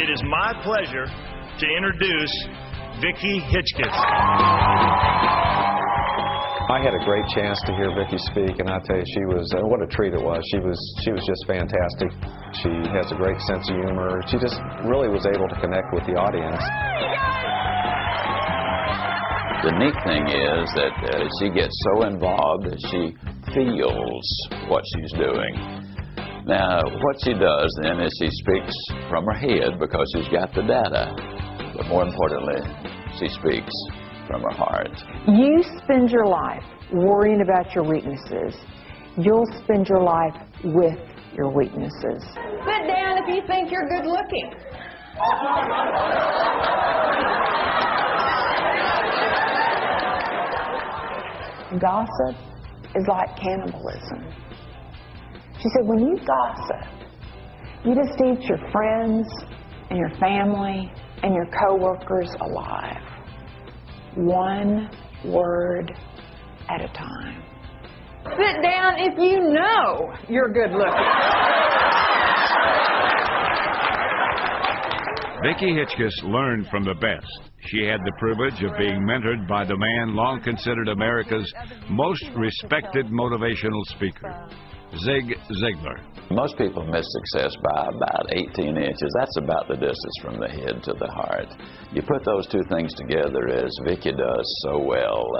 it is my pleasure to introduce Vicki Hitzges. I had a great chance to hear Vicki speak, and I tell you, she was what a treat it was. She was just fantastic. She has a great sense of humor. She just really was able to connect with the audience. The neat thing is that she gets so involved that she feels what she's doing. Now, what she does then is she speaks from her head because she's got the data, but more importantly, she speaks from her heart. You spend your life worrying about your weaknesses. You'll spend your life with your weaknesses. Sit down if you think you're good looking. Gossip is like cannibalism. She said, when you gossip, you just eat your friends and your family and your coworkers alive. One word at a time. Sit down if you know you're good looking. Vicki Hitzges learned from the best. She had the privilege of being mentored by the man long considered America's most respected motivational speaker, Zig Ziglar. Most people miss success by about 18 inches. That's about the distance from the head to the heart. You put those two things together, as Vicki does so well,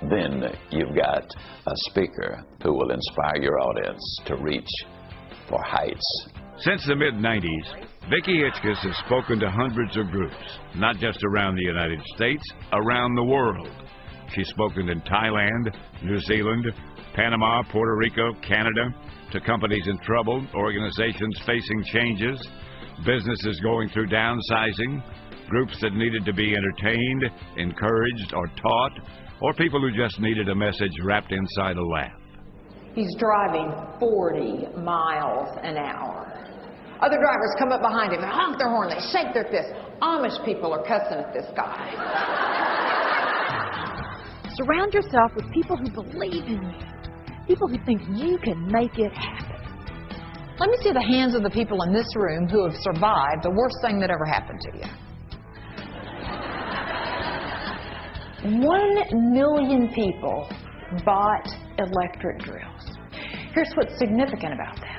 then you've got a speaker who will inspire your audience to reach for heights. Since the mid-90s, Vicki Hitzges has spoken to hundreds of groups, not just around the United States, around the world. She's spoken in Thailand, New Zealand, Panama, Puerto Rico, Canada, to companies in trouble, organizations facing changes, businesses going through downsizing, groups that needed to be entertained, encouraged, or taught, or people who just needed a message wrapped inside a laugh. He's driving 40 miles an hour. Other drivers come up behind him, they honk their horn, they shake their fist. Amish people are cussing at this guy. Surround yourself with people who believe in you. People who think you can make it happen. Let me see the hands of the people in this room who have survived the worst thing that ever happened to you. 1 million people bought electric drills. Here's what's significant about that.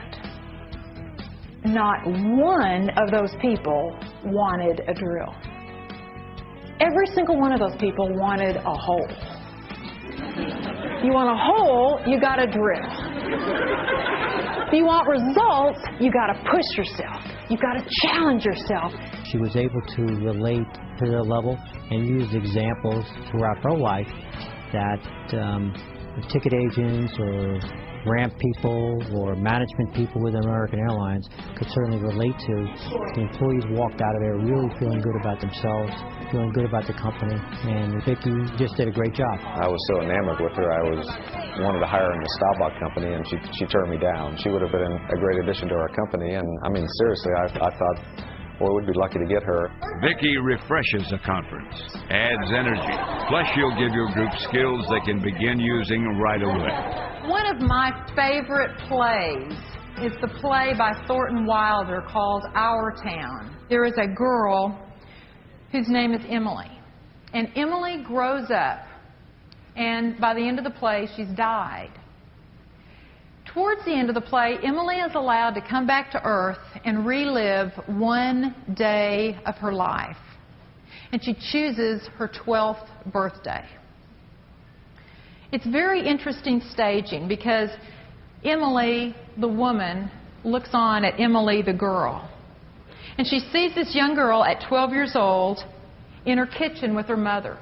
Not one of those people wanted a drill. Every single one of those people wanted a hole. You want a hole, you got to drill. If you want results, you got to push yourself. You got to challenge yourself. She was able to relate to their level and use examples throughout her life that ticket agents or ramp people or management people with American Airlines could certainly relate to. The employees walked out of there really feeling good about themselves, feeling good about the company, and Vicki just did a great job. I was so enamored with her, I wanted to hire her in the Staubach company, and she turned me down. She would have been a great addition to our company, and I mean, seriously, I thought, boy, we'd be lucky to get her. Vicki refreshes a conference, adds energy, plus she'll give your group skills they can begin using right away. One of my favorite plays is the play by Thornton Wilder called Our Town. There is a girl whose name is Emily. And Emily grows up, and by the end of the play, she's died. Towards the end of the play, Emily is allowed to come back to Earth and relive one day of her life. And she chooses her 12th birthday. It's very interesting staging because Emily, the woman, looks on at Emily, the girl. And she sees this young girl at 12 years old in her kitchen with her mother.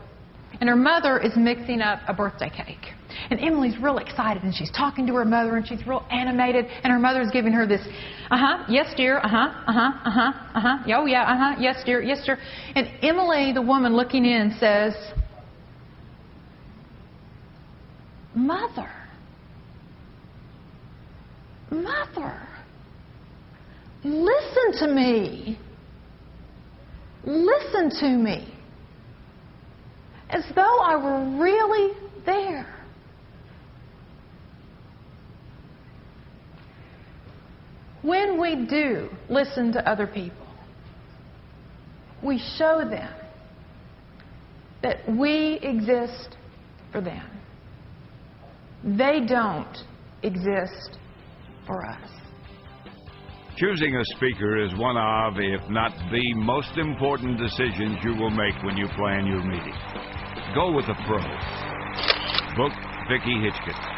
And her mother is mixing up a birthday cake. And Emily's real excited, and she's talking to her mother, and she's real animated, and her mother's giving her this, yes, dear, oh, yeah, yes, dear, yes, dear. And Emily, the woman looking in, says, Mother, listen to me. Listen to me. As though I were really there. When we do listen to other people, we show them that we exist for them. They don't exist for us. Choosing a speaker is one of, if not the most important decisions you will make when you plan your meeting. Go with a pro. Book Vicki Hitzges.